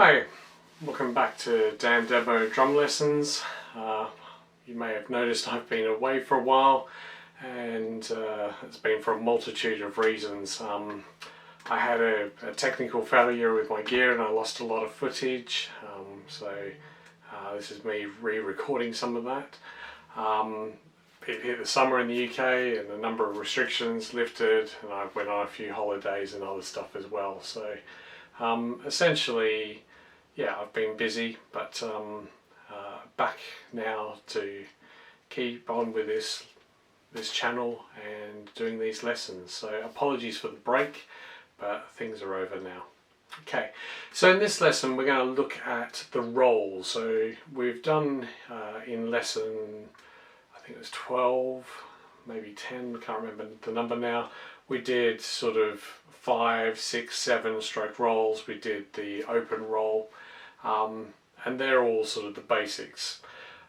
Hi, welcome back to Dan Debo Drum Lessons. You may have noticed I've been away for a while, and it's been for a multitude of reasons. I had a technical failure with my gear and I lost a lot of footage, so this is me re-recording some of that. It hit the summer in the UK and a number of restrictions lifted, and I went on a few holidays and other stuff as well. So essentially, yeah, I've been busy, but back now to keep on with this channel and doing these lessons. So apologies for the break, but things are over now. Okay, so in this lesson we're going to look at the rolls. So we've done in lesson, I think it was 12, maybe 10, I can't remember the number now. We did sort of 5, 6, 7 stroke rolls. We did the open roll, and they're all sort of the basics.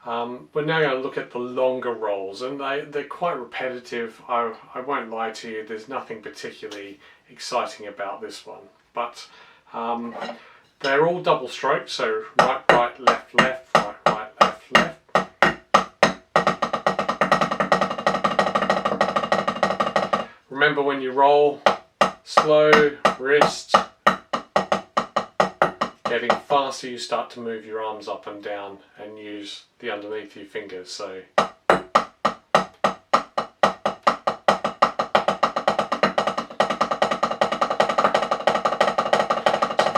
We're now going to look at the longer rolls, and they're quite repetitive. I won't lie to you, there's nothing particularly exciting about this one, but they're all double strokes, so right, right, left, left, right, right, left, left. Remember, when you roll, slow, wrist. Getting faster, you start to move your arms up and down and use the underneath of your fingers. So the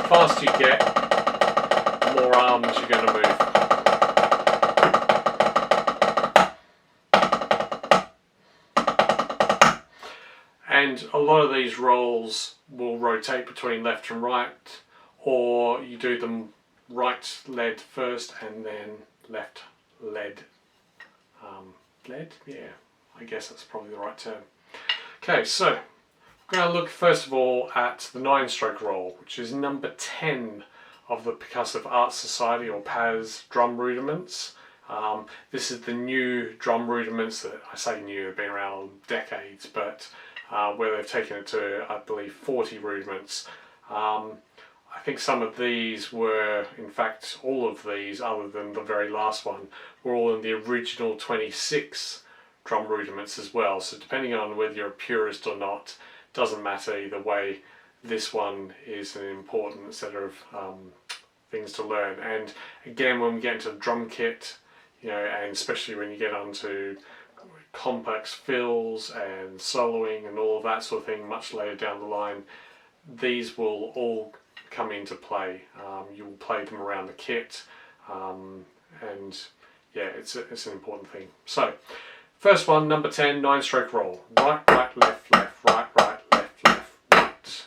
faster you get, the more arms you're going to move. And a lot of these rolls will rotate between left and right, or you do them right led first and then left led. Led? Yeah, I guess that's probably the right term. Okay, so we're going to look first of all at the 9-stroke roll, which is number 10 of the Percussive Arts Society, or PAS, drum rudiments. This is the new drum rudiments that, I say new, they've been around decades, but where they've taken it to, I believe, 40 rudiments. I think some of these were, in fact, all of these, other than the very last one, were all in the original 26 drum rudiments as well. So depending on whether you're a purist or not, doesn't matter either way. This one is an important set of things to learn. And again, when we get into drum kit, you know, and especially when you get onto complex fills and soloing and all of that sort of thing much later down the line, these will all come into play. You will play them around the kit, and yeah, it's an important thing. So first one, number 10, 9-stroke roll. Right, right, left, left, right, right, left, left, right.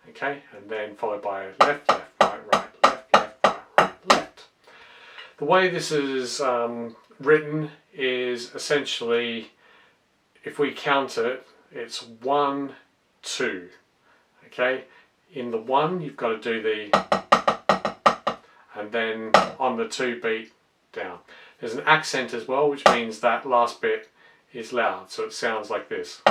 Okay, and then followed by left, left, right, right, left, left, right, right, left. The way this is written is essentially, if we count it, it's 1, 2. Okay, in the 1 you've got to do the, and then on the 2 beat down. There's an accent as well, which means that last bit is loud, so it sounds like this.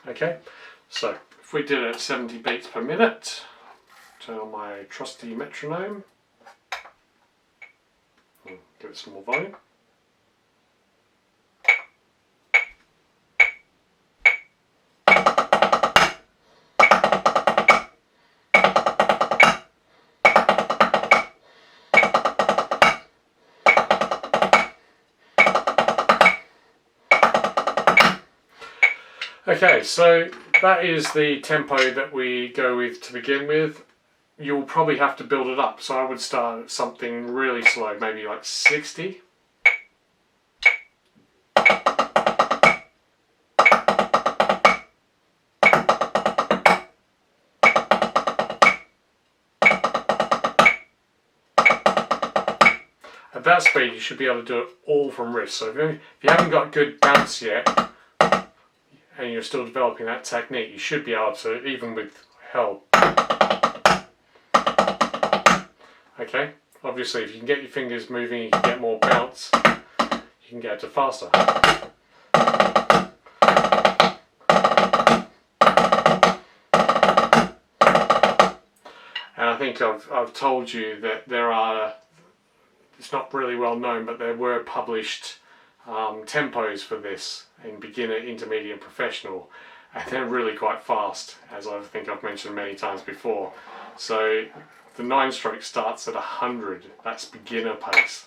Okay, so if we did it at 70 beats per minute, turn on my trusty metronome, give it some more volume. Okay, so that is the tempo that we go with to begin with. You'll probably have to build it up, so I would start at something really slow, maybe like 60. At that speed you should be able to do it all from wrist. So if you haven't got good bounce yet, and you're still developing that technique, you should be able to, even with help. Okay, obviously if you can get your fingers moving, you can get more bounce, you can get it faster. I think I've told you that it's not really well known, but there were published tempos for this in beginner, intermediate and professional, and they're really quite fast, as I think I've mentioned many times before. So the 9-stroke starts at 100, that's beginner pace.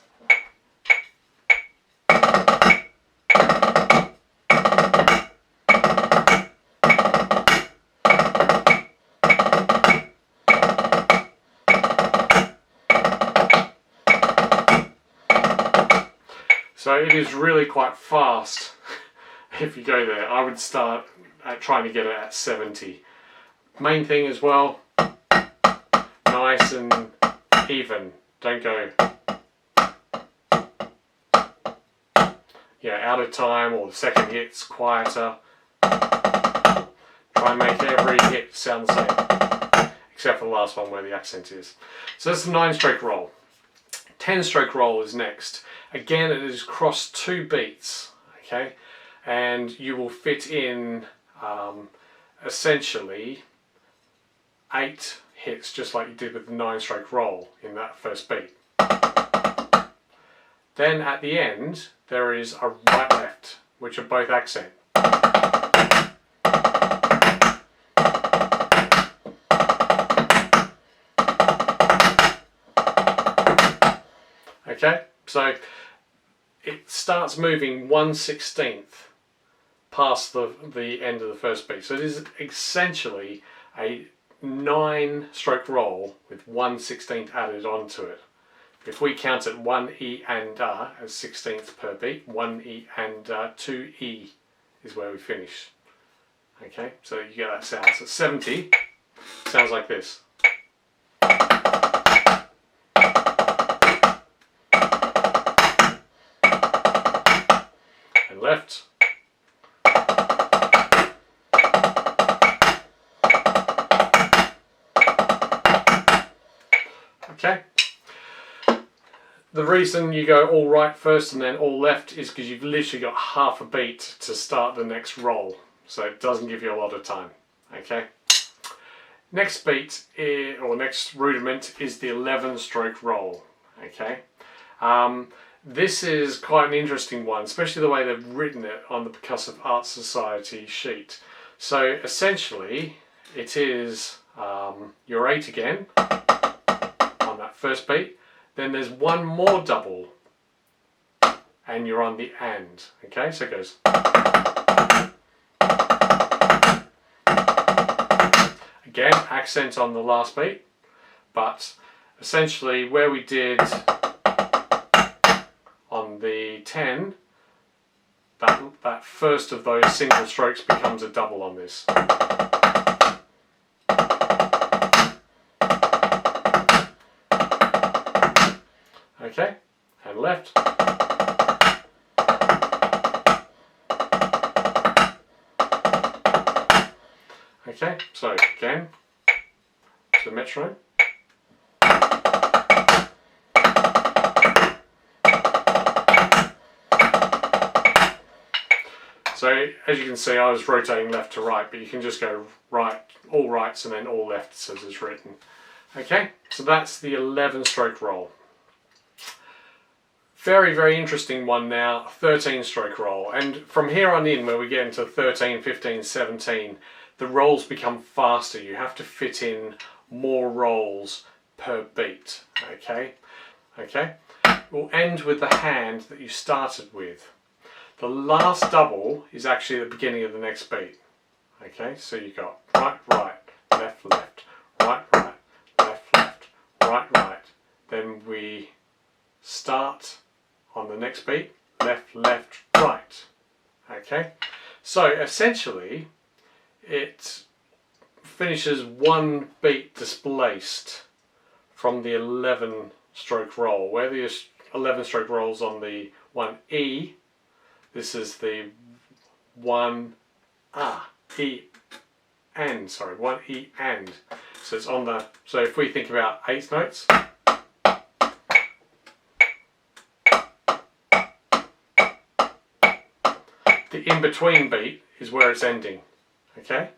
So it is really quite fast if you go there. I would start at trying to get it at 70. Main thing as well, nice and even. Don't go out of time, or the second hit's quieter. Try and make every hit sound the same, except for the last one where the accent is. So that's the 9-stroke roll. 10-stroke roll is next. Again, it is across 2 beats, okay, and you will fit in essentially 8 hits, just like you did with the 9-stroke roll in that first beat. Then at the end, there is a right-left, which are both accent. Okay, so it starts moving 1/16 past the end of the first beat. So it is essentially a 9-stroke roll with 1/16 added onto it. If we count it 1 E and as 16th per beat, 1 E and 2 E is where we finish. Okay, so you get that sound. So 70 sounds like this. And left. Okay. The reason you go all right first and then all left is because you've literally got half a beat to start the next roll, so it doesn't give you a lot of time. Okay. Next beat or next rudiment is the 11-stroke roll. Okay. This is quite an interesting one, especially the way they've written it on the Percussive Arts Society sheet. So essentially, it is your 8 again on that first beat. Then there's one more double, and you're on the and. Okay, so it goes. Again, accent on the last beat, but essentially where we did on the 10, that first of those single strokes becomes a double on this. Okay, and left. Okay, so again, to the metronome. So as you can see, I was rotating left to right, but you can just go right, all rights and then all lefts as it's written. Okay, so that's the 11-stroke roll. Very, very interesting one now, 13-stroke roll. And from here on in, where we get into 13, 15, 17, the rolls become faster. You have to fit in more rolls per beat. Okay? Okay? We'll end with the hand that you started with. The last double is actually the beginning of the next beat. Okay? So you've got right, right, left, left, right, right, left, left, right, right. Then we start on the next beat, left, left, right. Okay, so essentially it finishes one beat displaced from the 11-stroke roll. Where the 11-stroke rolls on the 1E, this is the 1 E and, sorry, 1 E and. So it's on the, so if we think about 8th notes, the in-between beat is where it's ending, okay?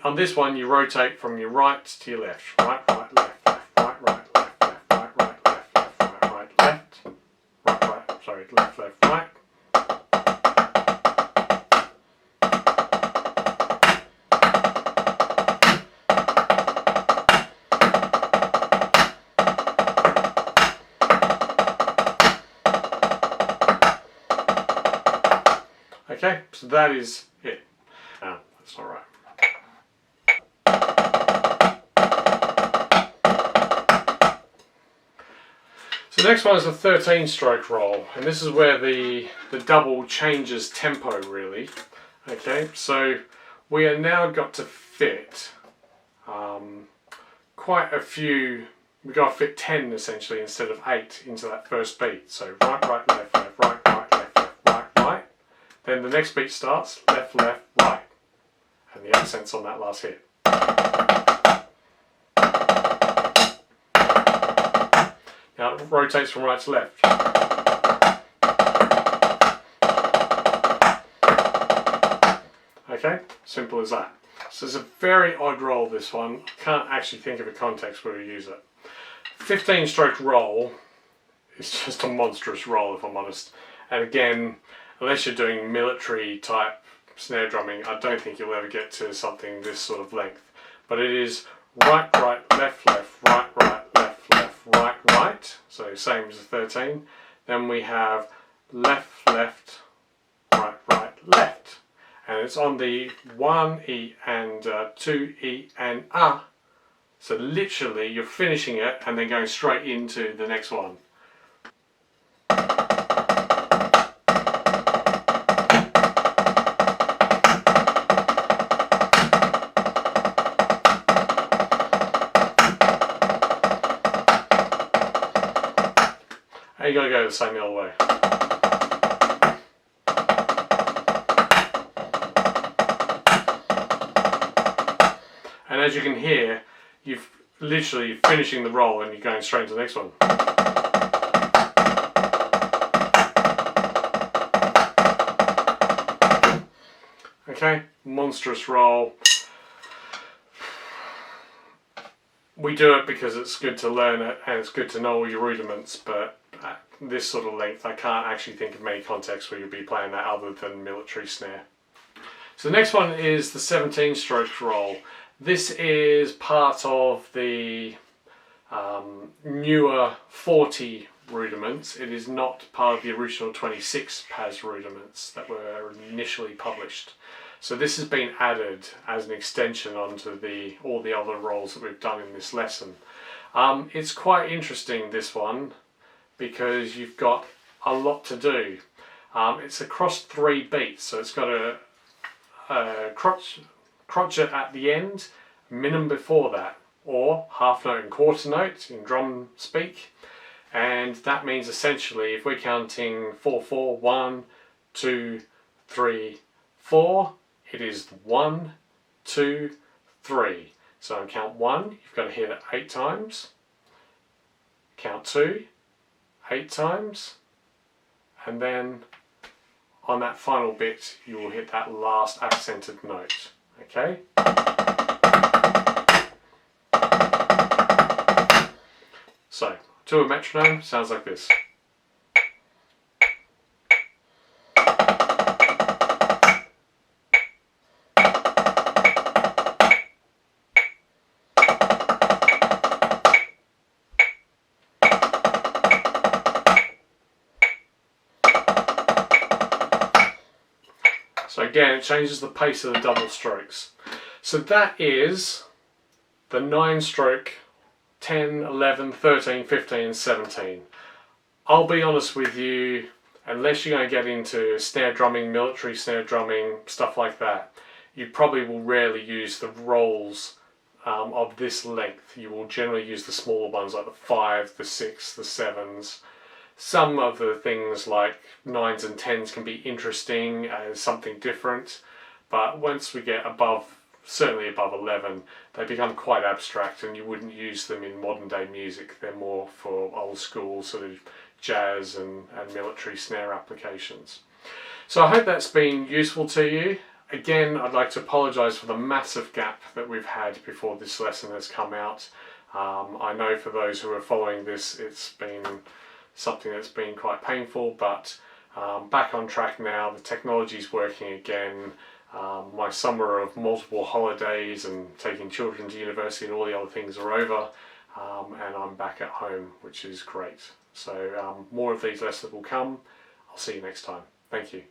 on this one you rotate from your right to your left. Right, right, left, left, right, right, left, left, right, right, left, left, right, right, left, right, right, sorry, left, left, right. Okay, so that is it. No, that's not right. So the next one is a 13-stroke roll, and this is where the double changes tempo really. Okay, so we are now got to fit quite a few. We got to fit 10 essentially instead of 8 into that first beat. So right, right, left, left, right, right, left, left, right, right. Then the next beat starts left, left, right, and the accent's on that last hit. Now it rotates from right to left. Okay, simple as that. So it's a very odd roll, this one. I can't actually think of a context where we use it. 15-stroke roll is just a monstrous roll, if I'm honest. And again, unless you're doing military type snare drumming, I don't think you'll ever get to something this sort of length. But it is right, right, left, left, right, right, left, left, right, right. So same as the 13. Then we have left, left, right, right, left. And it's on the 1E and 2E and A. So literally you're finishing it and then going straight into the next one. And you got to go the same the other way. And as you can hear, you've literally finishing the roll and you're going straight into the next one. Okay, monstrous roll. We do it because it's good to learn it and it's good to know all your rudiments, but at this sort of length I can't actually think of many contexts where you'll be playing that other than military snare. So the next one is the 17-stroke roll. This is part of the newer 40 rudiments. It is not part of the original 26 PAS rudiments that were initially published. So this has been added as an extension onto all the other rolls that we've done in this lesson. It's quite interesting, this one, because you've got a lot to do. It's across 3 beats, so it's got a crotchet at the end, minim before that, or half note and quarter note in drum speak. And that means essentially if we're counting 4/4, 1, 2, 3, 4, it is 1, 2, 3. So on count 1, you've got to hit it 8 times. Count 2, 8 times. And then on that final bit, you will hit that last accented note. Okay? So, to a metronome, sounds like this. So again, it changes the pace of the double strokes. So that is the 9-stroke 10, 11, 13, 15 and 17. I'll be honest with you, unless you're going to get into snare drumming, military snare drumming, stuff like that, you probably will rarely use the rolls of this length. You will generally use the smaller ones like the 5, the 6, the 7s. Some of the things like 9s and 10s can be interesting as something different, but once we get above, certainly above 11, they become quite abstract and you wouldn't use them in modern day music. They're more for old school sort of jazz and military snare applications. So I hope that's been useful to you. Again, I'd like to apologise for the massive gap that we've had before this lesson has come out. I know for those who are following this, it's been something that's been quite painful, but back on track now. The technology's working again. My summer of multiple holidays and taking children to university and all the other things are over, and I'm back at home, which is great. So more of these lessons will come. I'll see you next time. Thank you.